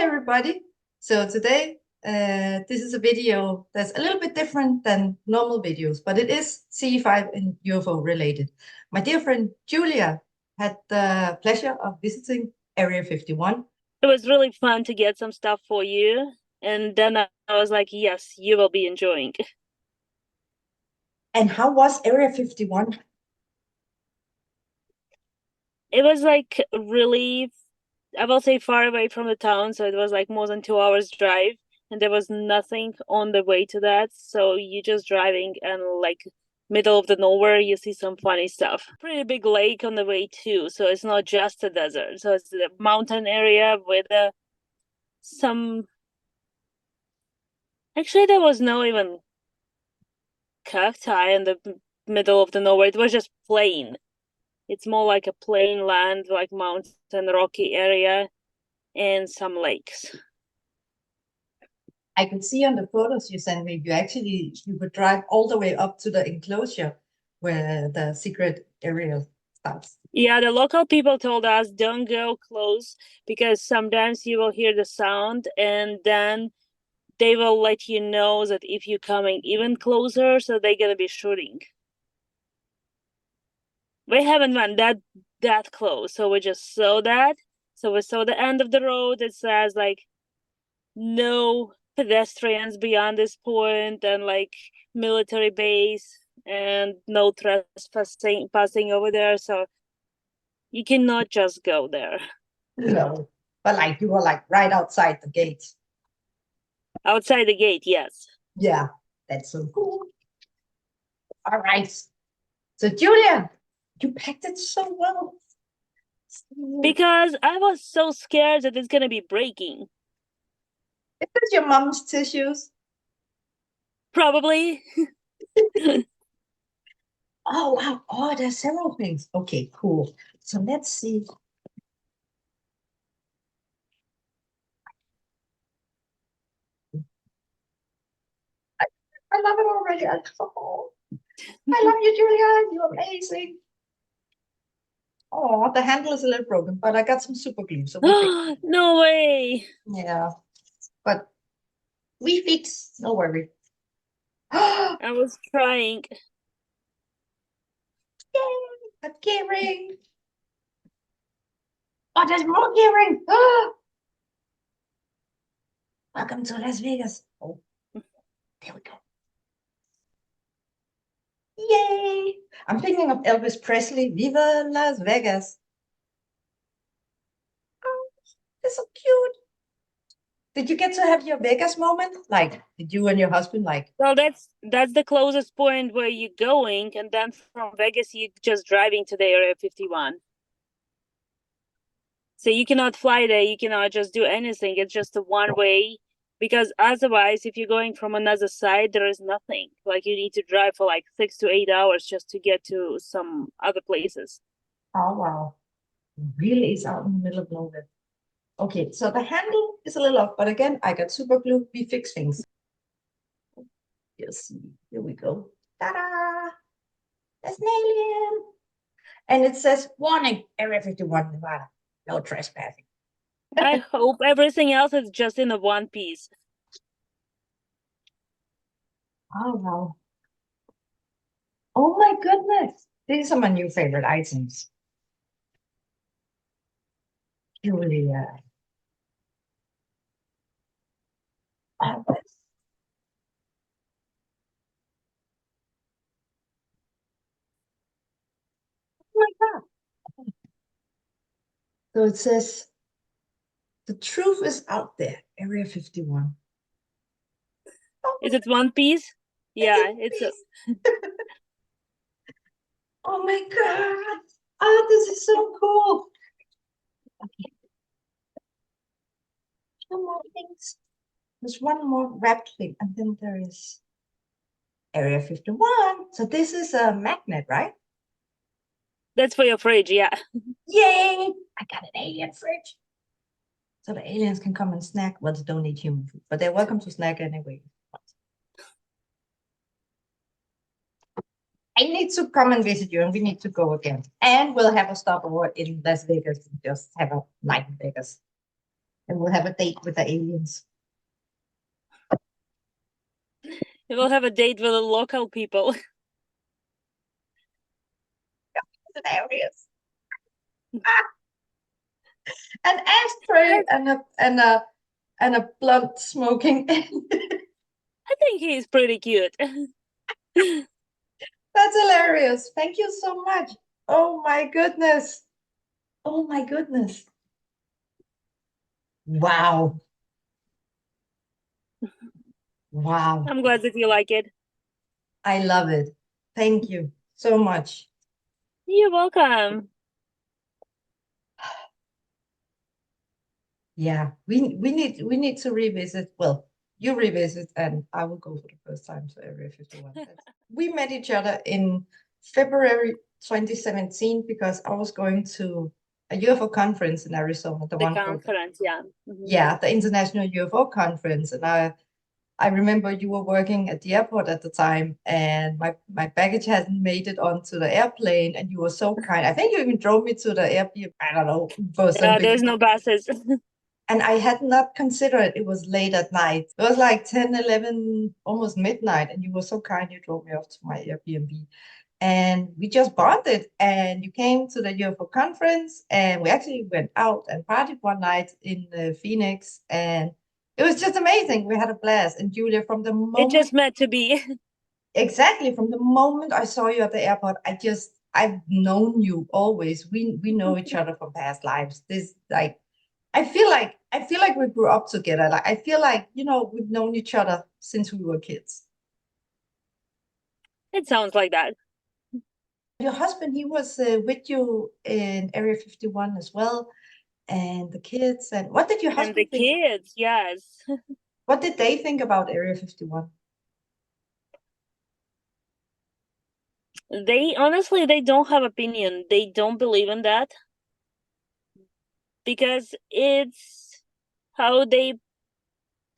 everybody. So today, this is a video that's a little bit different than normal videos, but it is CE5 and UFO related. My dear friend Julia had the pleasure of visiting Area 51. It was really fun to get some stuff for you. And then I was like, yes, you will be enjoying. And how was Area 51? It was like really, I will say, far away from the town. So it was like more than 2 hours drive. And there was nothing on the way to that. So you just driving and like middle of the nowhere, you see some funny stuff. Pretty big lake on the way too. So it's not just a desert. So it's a mountain area with some. Actually, there was no even cacti in the middle of the nowhere. It was just plain. It's more like a plain land, like mountain, rocky area, and some lakes. I could see on the photos you sent me, you could drive all the way up to the enclosure where the secret area starts. Yeah, the local people told us don't go close because sometimes you will hear the sound and then they will let you know that if you're coming even closer, so they're gonna be shooting. We haven't went that close, so we just saw that. So we saw the end of the road. It says like no pedestrians beyond this point, and like military base, and no trespassing passing over there. So you cannot just go there. No, but like you were like right outside the gate. Outside the gate, yes. Yeah, that's so cool. All right. So Julia, you packed it so well. Because I was so scared that it's gonna be breaking. Is this your mom's tissues? Probably. Oh, wow. Oh, there's several things. Okay, cool. So let's see. I love it already. I love you, Julia. You're amazing. Oh, the handle is a little broken, but I got some super glue, so we fix. No way. Yeah, but we fix. No worry. I was trying. Yay! A key ring. Oh, there's more key ring. Welcome to Las Vegas. Oh, there we go. Yay! I'm thinking of Elvis Presley. Viva Las Vegas. Oh, it's so cute. Did you get to have your Vegas moment? Like, did you and your husband like? Well, that's the closest point where you're going, and then from Vegas you're just driving to the Area 51. So you cannot fly there, you cannot just do anything. It's just a one way, because otherwise, if you're going from another side, there is nothing. Like you need to drive for like 6 to 8 hours just to get to some other places. Oh wow, it really is out in the middle of nowhere. Okay, so the handle is a little off, but again, I got super glue. We fix things. You'll see. Here we go. Ta-da! There's an alien. And it says, warning, Area 51, Nevada. No trespassing. I hope everything else is just in a one piece. Oh, wow. Oh, my goodness. These are my new favorite items. Julia. Oh, my God. So it says, the truth is out there, Area 51. Oh, Is it one piece? Yeah, it's a oh my God. Oh, this is so cool. Okay. Two more things. There's one more wrapped thing, and then there is Area 51. So this is a magnet, right? that's for your fridge, yeah. Yay! I got an alien fridge. So the aliens can come and snack. Well, they don't eat human food, but they're welcome to snack anyway. I need to come and visit you, and we need to go again. And we'll have a stopover in Las Vegas. Just have a night in Vegas. and we'll have a date with the aliens. We will have a date with the local people. Hilarious. An ashtray and a blunt smoking. I think he's pretty cute. That's hilarious. Thank you so much. Oh my goodness. Oh my goodness. Wow. Wow. I'm glad that you like it. I love it. Thank you so much. You're welcome. Yeah, we need to revisit. Well, you revisit and I will go for the first time to Area 51. We met each other in February 2017 because I was going to a UFO conference in Arizona, the one called, conference, yeah. yeah, the International UFO Conference. And I remember you were working at the airport at the time, and my baggage hadn't made it onto the airplane, and you were so kind. I think you even drove me to the Airbnb, I don't know, for something. There's no buses. And I had not considered it was late at night. It was like 10, 11, almost midnight, and you were so kind. You drove me off to my Airbnb. And we just bonded, and you came to the UFO conference, and we actually went out and partied one night in Phoenix, and it was just amazing. We had a blast. And Julia, from the It moment, just meant to be. exactly, from the moment I saw you at the airport, I've known you always. We know each other from past lives. This, like, I feel like we grew up together. Like, I feel like, we've known each other since we were kids. It sounds like that. Your husband, he was with you in Area 51 as well, and the kids. And what did your And the husband think? kids, yes. What did they think about Area 51? They honestly, they don't have opinion. They don't believe in that because it's how they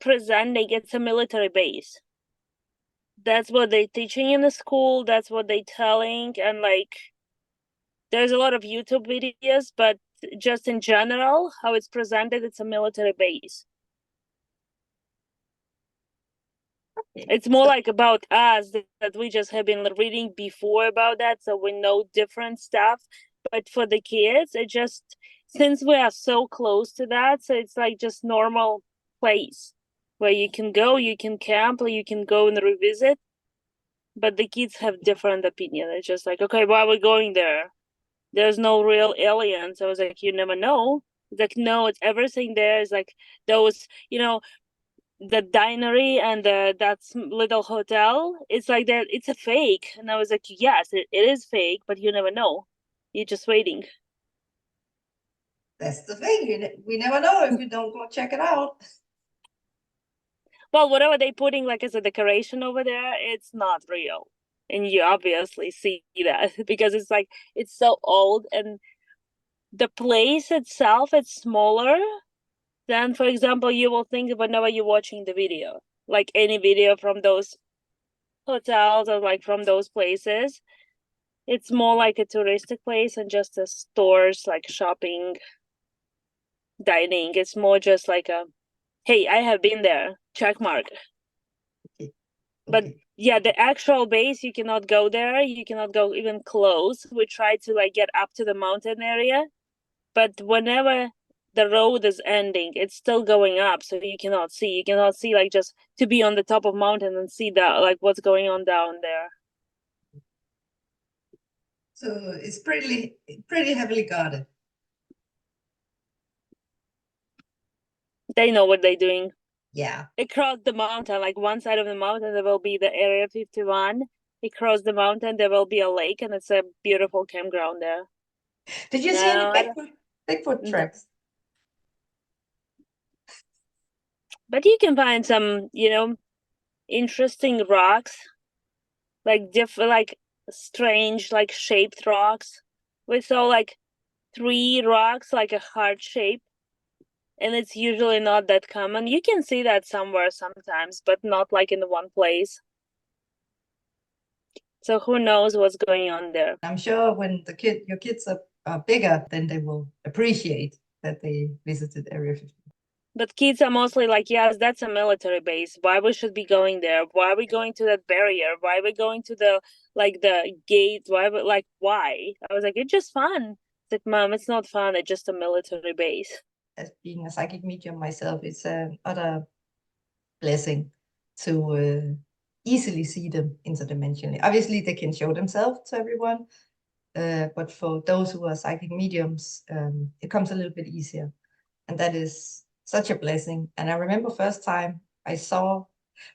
presenting it's a military base. That's what they're teaching in the school. That's what they're telling. And like, there's a lot of YouTube videos, but just in general, how it's presented, it's a military base. It's more like about us that we just have been reading before about that, so we know different stuff. But for the kids, it just, since we are so close to that, so it's like just normal place where you can go, you can camp, or you can go and revisit. But the kids have different opinion. It's just like, okay, why are we going there? There's no real aliens. I was like, you never know. It's like, no, it's everything there is like those, the dinery and that little hotel. It's like that. It's a fake. And I was like, yes, it is fake, but you never know. You're just waiting. That's the thing. We never know if we don't go check it out. Well, whatever they putting like as a decoration over there, it's not real. And you obviously see that because it's like, it's so old, and the place itself, it's smaller than, for example, you will think whenever you're watching the video, like any video from those hotels or like from those places. It's more like a touristic place and just the stores, like shopping, dining. It's more just like a, hey, I have been there, check mark. Okay. But yeah, the actual base, you cannot go there. You cannot go even close. We tried to like get up to the mountain area, but whenever the road is ending, it's still going up, so you cannot see. You cannot see like just to be on the top of mountain and see that like what's going on down there. So it's pretty heavily guarded. They know what they're doing. Yeah. Across the mountain, like one side of the mountain, there will be the Area 51. Across the mountain, there will be a lake, and it's a beautiful campground there. Did you see any Bigfoot tracks? But you can find some, interesting rocks, like different, like strange, like shaped rocks. We saw like 3 rocks, like a heart shape, and it's usually not that common. You can see that somewhere sometimes, but not like in one place. So who knows what's going on there? I'm sure when your kids are bigger, then they will appreciate that they visited Area 50. But kids are mostly like, yes, that's a military base. Why we should be going there? Why are we going to that barrier? Why are we going to the gate? Why? I was like, it's just fun. It's like, Mom, it's not fun. It's just a military base. As being a psychic medium myself, it's another blessing to easily see them interdimensionally. Obviously, they can show themselves to everyone, but for those who are psychic mediums, it comes a little bit easier. And that is such a blessing. And I remember first time I saw,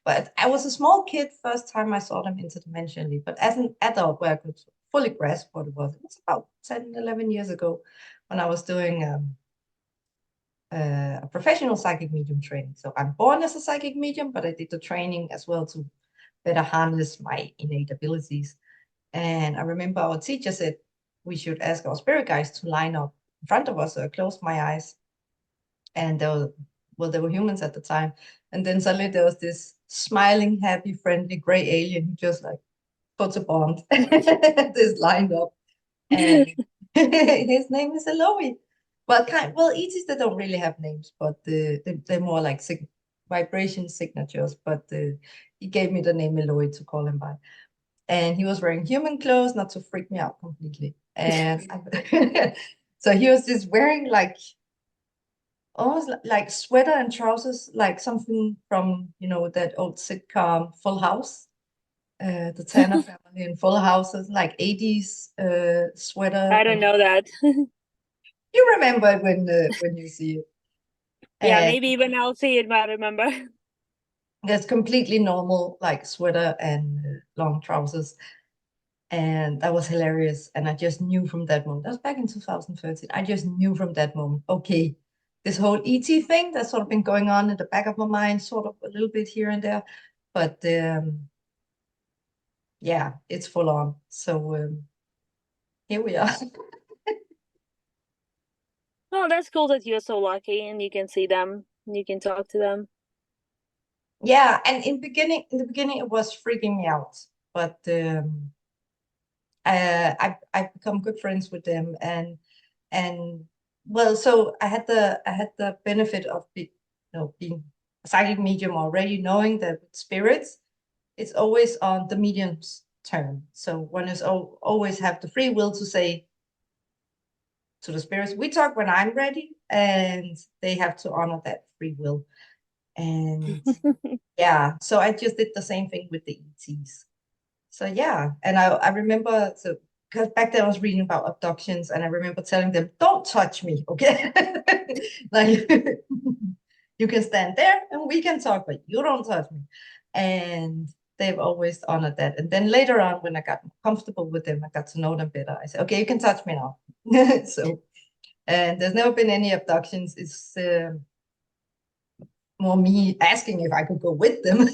but I was a small kid first time I saw them interdimensionally, but as an adult where I could fully grasp what it was about 10, 11 years ago when I was doing a professional psychic medium training. So I'm born as a psychic medium, but I did the training as well to better harness my innate abilities. And I remember our teacher said we should ask our spirit guides to line up in front of us. So I closed my eyes, and there were humans at the time. And then suddenly there was this smiling, happy, friendly gray alien who just like put a bond. This lined up. And his name is Eloy. Well, ETs, they don't really have names, but they're more like vibration signatures. But he gave me the name Eloy to call him by. And he was wearing human clothes, not to freak me out completely. And so he was just wearing like almost like sweater and trousers, like something from, that old sitcom Full House, the Tanner family in Full Houses, like 80s sweater. I don't know that. You remember it when you see it. Yeah, And maybe when I'll see it, but I remember. that's completely normal, like sweater and long trousers. And that was hilarious. And I just knew from that moment, that was back in 2013. I just knew from that moment, okay, this whole ET thing that's sort of been going on in the back of my mind, sort of a little bit here and there. But yeah, it's full on. So here we are. Oh, that's cool that you're so lucky and you can see them and you can talk to them. Yeah, and in the beginning it was freaking me out. But I've become good friends with them, and well, so I had the benefit of being a psychic medium already, knowing that with spirits it's always on the medium's turn. So one is always have the free will to say to the spirits, we talk when I'm ready, and they have to honor that free will. And yeah, so I just did the same thing with the ETs. So yeah, and I remember, so because back then I was reading about abductions, and I remember telling them, "Don't touch me, okay? Like you can stand there and we can talk, but you don't touch me." And they've always honored that. And then later on, when I got comfortable with them, I got to know them better. I said, "Okay, you can touch me now." So, and there's never been any abductions. It's more me asking if I could go with them.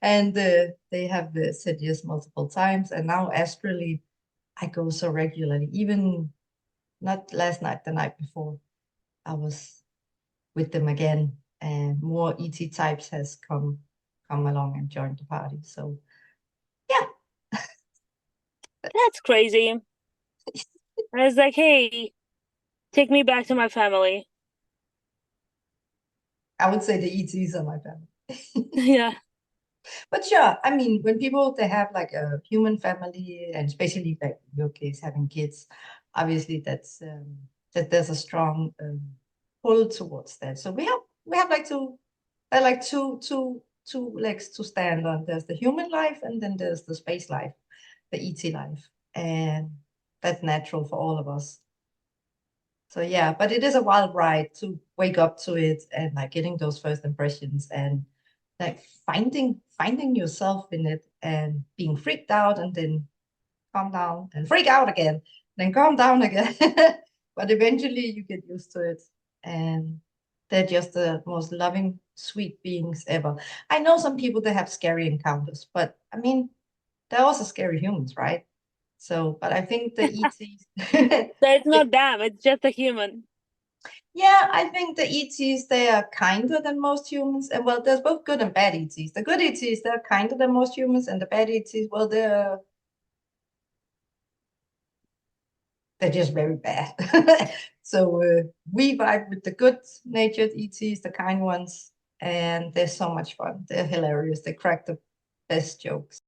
And they have said yes multiple times. And now astrally, I go so regularly. Even not last night, the night before, I was with them again, and more ET types has come along and joined the party. So yeah, That's crazy. I was like, hey, take me back to my family. I would say the ETs are my family. Yeah. But sure, I mean, when people they have like a human family, and especially like in your case having kids, obviously that there's a strong pull towards that. So we have like two legs to stand on. There's the human life, and then there's the space life, the ET life, and that's natural for all of us. So yeah, but it is a wild ride to wake up to it and like getting those first impressions and like finding yourself in it and being freaked out and then calm down and freak out again, then calm down again. But eventually you get used to it, and they're just the most loving, sweet beings ever. I know some people that have scary encounters, but I mean, they're also scary humans, right? So, but I think the ETs, So it's not them, it's just a human. yeah, I think the ETs, they are kinder than most humans. And well, there's both good and bad ETs. The good ETs, they're kinder than most humans, and the bad ETs, well, they're they're just very bad. So we vibe with the good-natured ETs, the kind ones, and they're so much fun. They're hilarious. They crack the best jokes.